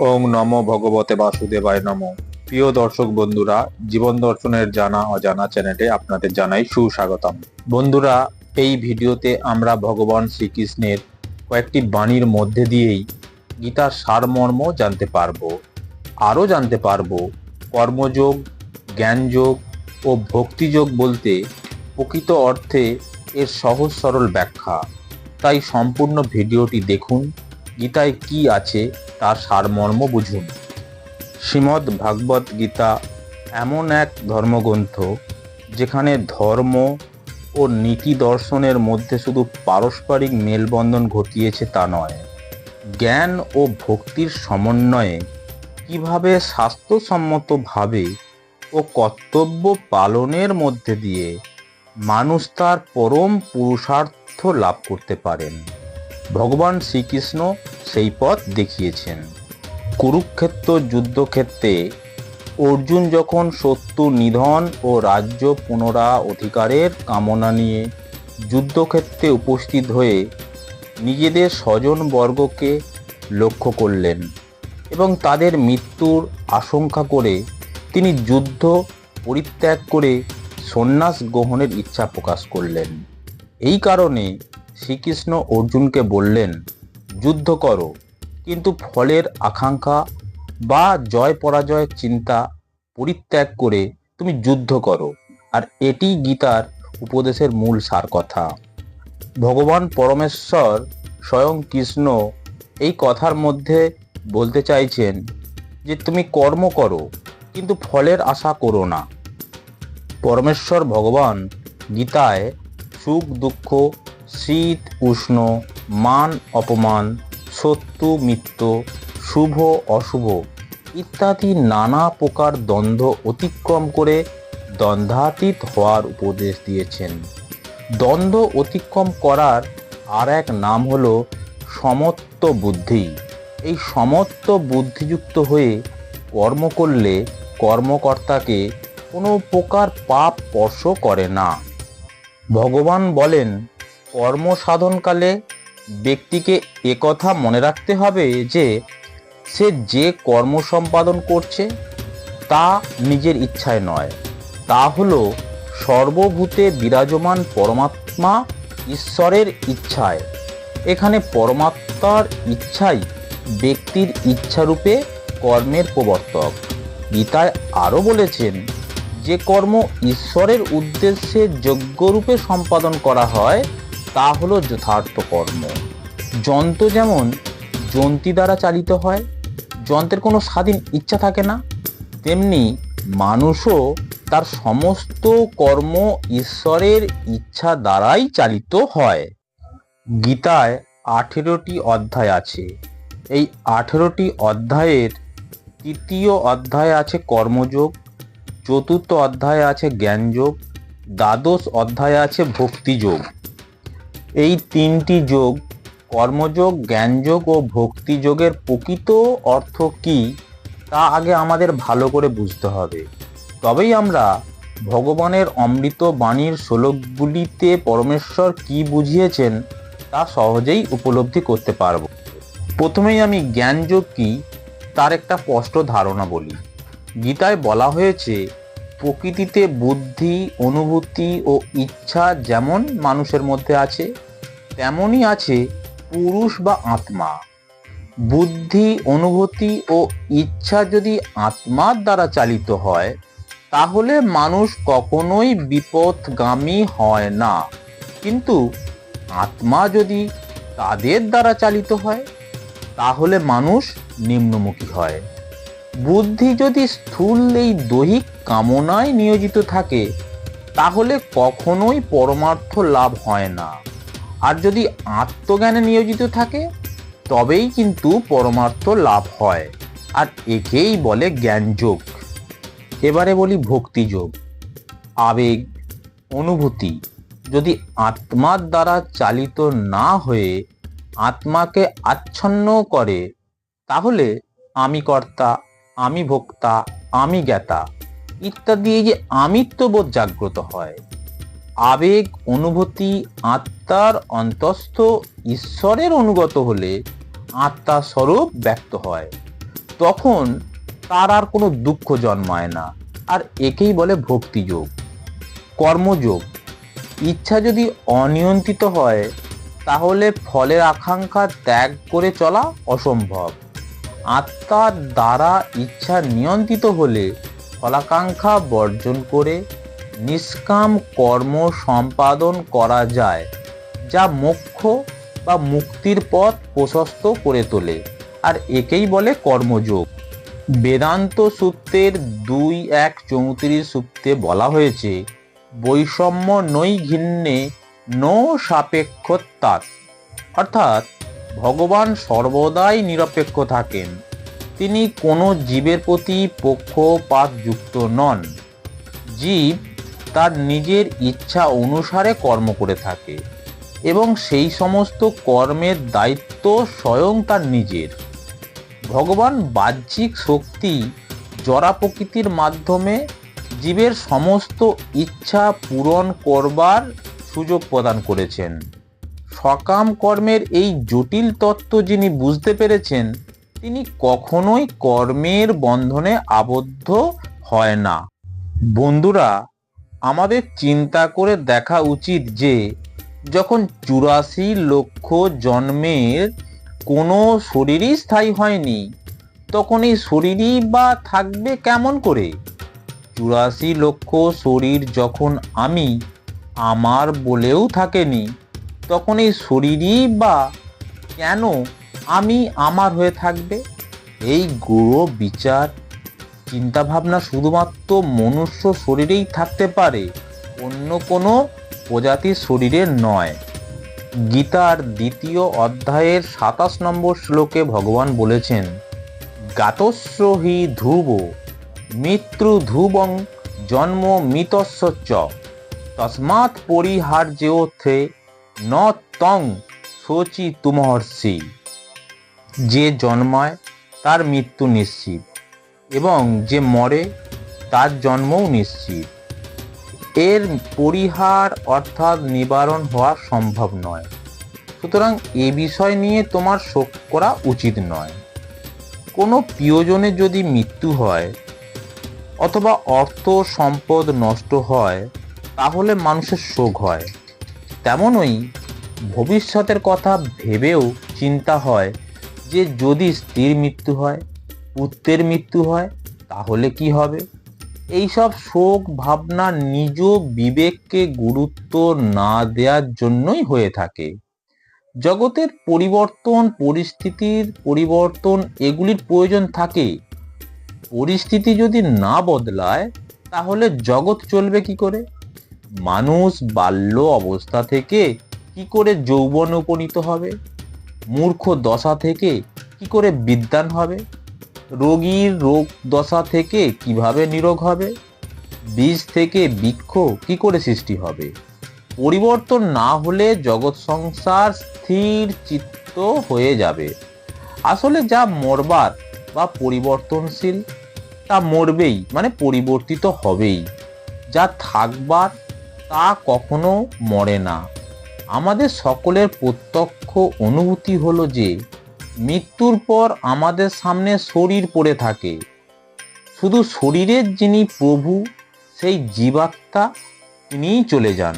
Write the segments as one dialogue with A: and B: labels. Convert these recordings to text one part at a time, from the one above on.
A: ওং নমো ভগবতে বাসুদেবায় নমো। প্রিয় দর্শক বন্ধুরা, জীবন দর্শনের জানা অজানা চ্যানেলে আপনাদের জানাই সুস্বাগতম। বন্ধুরা, এই ভিডিওতে আমরা ভগবান শ্রীকৃষ্ণের কয়েকটি বাণীর মধ্যে দিয়েই গীতার সারমর্ম জানতে পারবো। আরও জানতে পারবো কর্মযোগ, জ্ঞানযোগ ও ভক্তিযোগ বলতে প্রকৃত অর্থে এর সহজ সরল ব্যাখ্যা। তাই সম্পূর্ণ ভিডিওটি দেখুন, গীতায় কি আছে তার সারমর্ম বুঝুন। শ্রীমদ্ ভাগবত গীতা এমন এক ধর্মগ্রন্থ যেখানে ধর্ম ও নীতি দর্শনের মধ্যে শুধু পারস্পরিক মেলবন্ধন ঘটিয়েছে তা নয়, জ্ঞান ও ভক্তির সমন্বয়ে কিভাবে স্বাস্থ্যসম্মতভাবে ও কর্তব্য পালনের মধ্যে দিয়ে মানুষ তার পরম পুরুষার্থ লাভ করতে পারেন, ভগবান শ্রীকৃষ্ণ সেই পথ দেখিয়েছেন। কুরুক্ষেত্র যুদ্ধক্ষেত্রে অর্জুন যখন শত্রু নিধন ও রাজ্য পুনরা অধিকারের কামনা নিয়ে যুদ্ধক্ষেত্রে উপস্থিত হয়ে নিজেদের স্বজনবর্গকে লক্ষ্য করলেন এবং তাদের মৃত্যুর আশঙ্কা করে তিনি যুদ্ধ পরিত্যাগ করে সন্ন্যাস গ্রহণের ইচ্ছা প্রকাশ করলেন। এই কারণে শ্রীকৃষ্ণ অর্জুনকে বললেন, যুদ্ধ করো, কিন্তু ফলের আকাঙ্ক্ষা বা জয় পরাজয়ের চিন্তা পরিত্যাগ করে তুমি যুদ্ধ করো। আর এটি গীতার উপদেশের মূল সার কথা। ভগবান পরমেশ্বর স্বয়ং কৃষ্ণ এই কথার মধ্যে বলতে চাইছেন যে তুমি কর্ম করো, কিন্তু ফলের আশা করো না। পরমেশ্বর ভগবান গীতায় সুখ দুঃখ, শীত উষ্ণ, মান অপমান, সত্য মিথ্য, শুভ অশুভ ইত্যাদি নানা প্রকার দ্বন্দ্ব অতিক্রম করে দ্বন্দ্বাতীত হওয়ার উপদেশ দিয়েছেন। দ্বন্দ্ব অতিক্রম করার আর এক নাম হলো সমত্ব বুদ্ধি। এই সমত্ব বুদ্ধিযুক্ত হয়ে কর্ম করলে কর্মকর্তাকে কোনো প্রকার পাপ স্পর্শ করে না। ভগবান বলেন, কর্ম সাধনকালে ব্যক্তিকে একথা মনে রাখতে হবে যে সে যে কর্ম সম্পাদন করছে তা নিজের ইচ্ছায় নয়, তা হলো সর্বভূতে বিরাজমান পরমাত্মা ঈশ্বরের ইচ্ছায়। এখানে পরমাত্মার ইচ্ছাই ব্যক্তির ইচ্ছারূপে কর্মের প্রবর্তক। গীতায় আরও বলেছেন, যে কর্ম ঈশ্বরের উদ্দেশ্যে যোগ্যরূপে সম্পাদন করা হয় তা হলো যথার্থ কর্ম। যন্ত্র যেমন যন্ত্রী দ্বারা চালিত হয়, যন্ত্রের কোনো স্বাধীন ইচ্ছা থাকে না, তেমনি মানুষও তার সমস্ত কর্ম ঈশ্বরের ইচ্ছা দ্বারাই চালিত হয়। গীতায় 18টি অধ্যায় আছে। এই 18টি অধ্যায়ের তৃতীয় অধ্যায়ে আছে কর্মযোগ, চতুর্থ অধ্যায়ে আছে জ্ঞানযোগ, দ্বাদশ অধ্যায়ে আছে ভক্তিযোগ। এই তিনটি যোগ, কর্মযোগ, জ্ঞানযোগ ও ভক্তিযোগের প্রকৃত অর্থ কী তা আগে আমাদের ভালো করে বুঝতে হবে। তবেই আমরা ভগবানের অমৃত বাণীর শ্লোকগুলিতে পরমেশ্বর কি বুঝিয়েছেন তা সহজেই উপলব্ধি করতে পারব। প্রথমেই আমি জ্ঞানযোগ কি তার একটা স্পষ্ট ধারণা বলি। গীতায় বলা হয়েছে, প্রকৃতিতে বুদ্ধি, অনুভূতি ও ইচ্ছা যেমন মানুষের মধ্যে আছে, তেমনই আছে পুরুষ বা আত্মা। বুদ্ধি, অনুভূতি ও ইচ্ছা যদি আত্মার দ্বারা চালিত হয় তাহলে মানুষ কখনোই বিপথগামী হয় না, কিন্তু আত্মা যদি তাদের দ্বারা চালিত হয় তাহলে মানুষ নিম্নমুখী হয়। বুদ্ধি যদি স্থূল এই দৈহিক কামনায় নিয়োজিত থাকে তাহলে কখনোই পরমার্থ লাভ হয় না, আর যদি আত্মজ্ঞানে নিয়োজিত থাকে তবেই কিন্তু পরমার্থ লাভ হয়, আর একেই বলে জ্ঞানযোগ। এবারে বলি ভক্তিযোগ। আবেগ, অনুভূতি যদি আত্মার দ্বারা চালিত না হয়ে আত্মাকে আচ্ছন্ন করে তাহলে আমি কর্তা, আমি ভোক্তা, আমি জ্ঞাতা ইত্যাদি এই যে আমিত্ববোধ জাগ্রত হয়। আবেগ, অনুভূতি আত্মার অন্তস্থ ঈশ্বরের অনুগত হলে আত্মা স্বরূপ ব্যক্ত হয়। তখন তার আর কোনো দুঃখ জন্মায় না। আর একেই বলে ভক্তিযোগ। কর্মযোগ। ইচ্ছা যদি অনিয়ন্ত্রিত হয় তাহলে ফলের আকাঙ্ক্ষা ত্যাগ করে চলা অসম্ভব। আত্মার দ্বারা ইচ্ছা নিয়ন্ত্রিত হলে ফলাকাঙ্ক্ষা বর্জন করে নিষ্কাম কর্ম সম্পাদন করা যায়, যা মোক্ষ বা মুক্তির পথ প্রশস্ত করে তোলে। আর একেই বলে কর্মযোগ। বেদান্ত সূত্রের 2.1.34 সূত্রে বলা হয়েছে, বৈষম্য নৈ ঘিন্নে নো সাপেক্ষতাৎ। অর্থাৎ ভগবান সর্বদাই নিরপেক্ষ থাকেন। তিনি কোনো জীবের প্রতি পক্ষপাতযুক্ত নন। জীব তার নিজের ইচ্ছা অনুসারে কর্ম করে থাকে এবং সেই সমস্ত কর্মের দায়িত্ব স্বয়ং তার নিজের। ভগবান বাহ্যিক শক্তি জড়া প্রকৃতির মাধ্যমে জীবের সমস্ত ইচ্ছা পূরণ করবার সুযোগ প্রদান করেছেন। সকাম কর্মের এই জটিল তত্ত্ব যিনি বুঝতে পেরেছেন, তিনি কখনোই কর্মের বন্ধনে আবদ্ধ হয় না। বন্ধুরা, আমাদের চিন্তা করে দেখা উচিত যে যখন 84 লক্ষ জন্মের কোনো শরীরই স্থায়ী হয়নি, তখন এই শরীরই বা থাকবে কেমন করে? 84 লক্ষ শরীর যখন আমি আমার বলেও থাকেনি, তখন এই শরীরই বা কেন আমি আমার হয়ে থাকবে? এই গৌর বিচার চিন্তাভাবনা শুধুমাত্র মনুষ্য শরীরেই থাকতে পারে, অন্য কোনো প্রজাতির শরীরে নয়। গীতার 2য় অধ্যায়ের 27 নম্বর শ্লোকে ভগবান বলেছেন, গাতস্য হি ধ্রুব মৃত্যু ধ্রুবং জন্ম মৃতস্য চ তস্মাৎ পরিহার্যেয়থে ন তং শোচি তুমহর্ষি। যে জন্মায় তার মৃত্যু নিশ্চিত, এবং যে মরে তার জন্মও নিশ্চিত। এর পরিহার অর্থাৎ নিবারণ হওয়া সম্ভব নয়। সুতরাং এ বিষয় নিয়ে তোমার শোক করা উচিত নয়। কোনো প্রিয়জনের যদি মৃত্যু হয় অথবা অর্থ সম্পদ নষ্ট হয় তাহলে মানুষের শোক হয়। তেমনই ভবিষ্যতের কথা ভেবেও চিন্তা হয় যে যদি স্ত্রীর মৃত্যু হয়, পুত্রের মৃত্যু হয়, তাহলে কি হবে? এইসব শোক ভাবনা নিজ বিবেককে গুরুত্ব না দেওয়ার জন্যই হয়ে থাকে। জগতের পরিবর্তন, পরিস্থিতির পরিবর্তন, এগুলির প্রয়োজন থাকে। পরিস্থিতি যদি না বদলায় তাহলে জগৎ চলবে কি করে? মানুষ বাল্য অবস্থা থেকে কি করে যৌবনে উপনীত হবে? মূর্খ দশা থেকে কি করে বিদ্বান হবে? রোগীর রোগ দশা থেকে কিভাবে নিরোগ হবে? বীজ থেকে বৃক্ষ কি করে সৃষ্টি হবে? পরিবর্তন না হলে জগৎ সংসার স্থির চিত্ত হয়ে যাবে। আসলে যা মরবার বা পরিবর্তনশীল তা মরবেই, মানে পরিবর্তিত হবেই। যা থাকবার তা কখনো মরে না। আমাদের সকলের প্রত্যক্ষ অনুভূতি হলো যে মৃত্যুর পর আমাদের সামনে শরীর পড়ে থাকে। শুধু শরীরের যিনি প্রভু, সেই জীবাত্মা তিনিই চলে যান।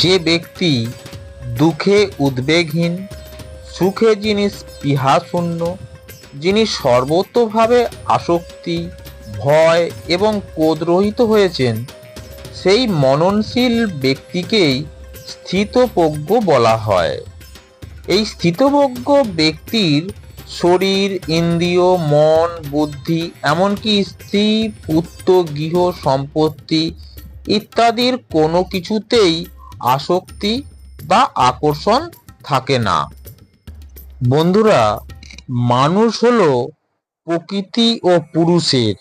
A: যে ব্যক্তি দুঃখে উদ্বেগহীন, সুখে যিনি স্পৃহাশূন্য, যিনি সর্বতোভাবে আসক্তি, ভয় এবং ক্রোধরহিত হয়েছেন, সেই মননশীল ব্যক্তিকেই স্থিতপ্রজ্ঞ বলা হয়। এই স্থিতপ্রজ্ঞ ব্যক্তির শরীর, ইন্দ্রিয়, মন, বুদ্ধি, এমনকি স্ত্রী, পুত্র, গৃহ, সম্পত্তি ইত্যাদির কোনো কিছুতেই আসক্তি বা আকর্ষণ থাকে না। বন্ধুরা, মানুষ হলো প্রকৃতি ও পুরুষের,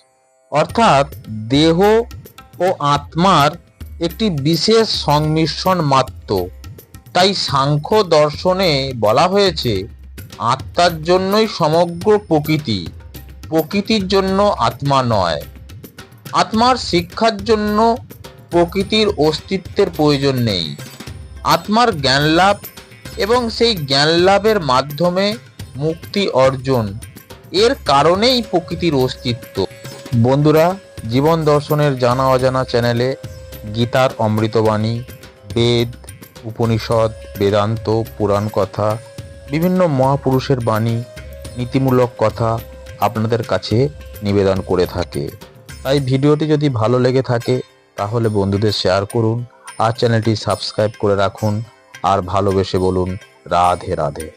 A: অর্থাৎ দেহ ও আত্মার একটি বিশেষ সংমিশ্রণ মাত্র। তাই সাংখ্য দর্শনে বলা হয়েছে, আত্মার জন্যই সমগ্র প্রকৃতি, প্রকৃতির জন্য আত্মা নয়। আত্মার শিক্ষার জন্য প্রকৃতির অস্তিত্বের প্রয়োজন নেই। আত্মার জ্ঞান লাভ এবং সেই জ্ঞান লাভের মাধ্যমে মুক্তি অর্জন, এর কারণেই প্রকৃতির অস্তিত্ব। বন্ধুরা, জীবন দর্শনের জানা অজানা চ্যানেলে গীতার অমৃতবাণী, বেদ, উপনিষদ, বেদান্ত, পুরাণ কথা, বিভিন্ন মহাপুরুষের বাণী, নীতিমূলক কথা আপনাদের কাছে নিবেদন করে থাকে। তাই ভিডিওটি যদি ভালো লেগে থাকে তাহলে বন্ধুদের শেয়ার করুন আর চ্যানেলটি সাবস্ক্রাইব করে রাখুন আর ভালোবেসে বলুন রাধে রাধে।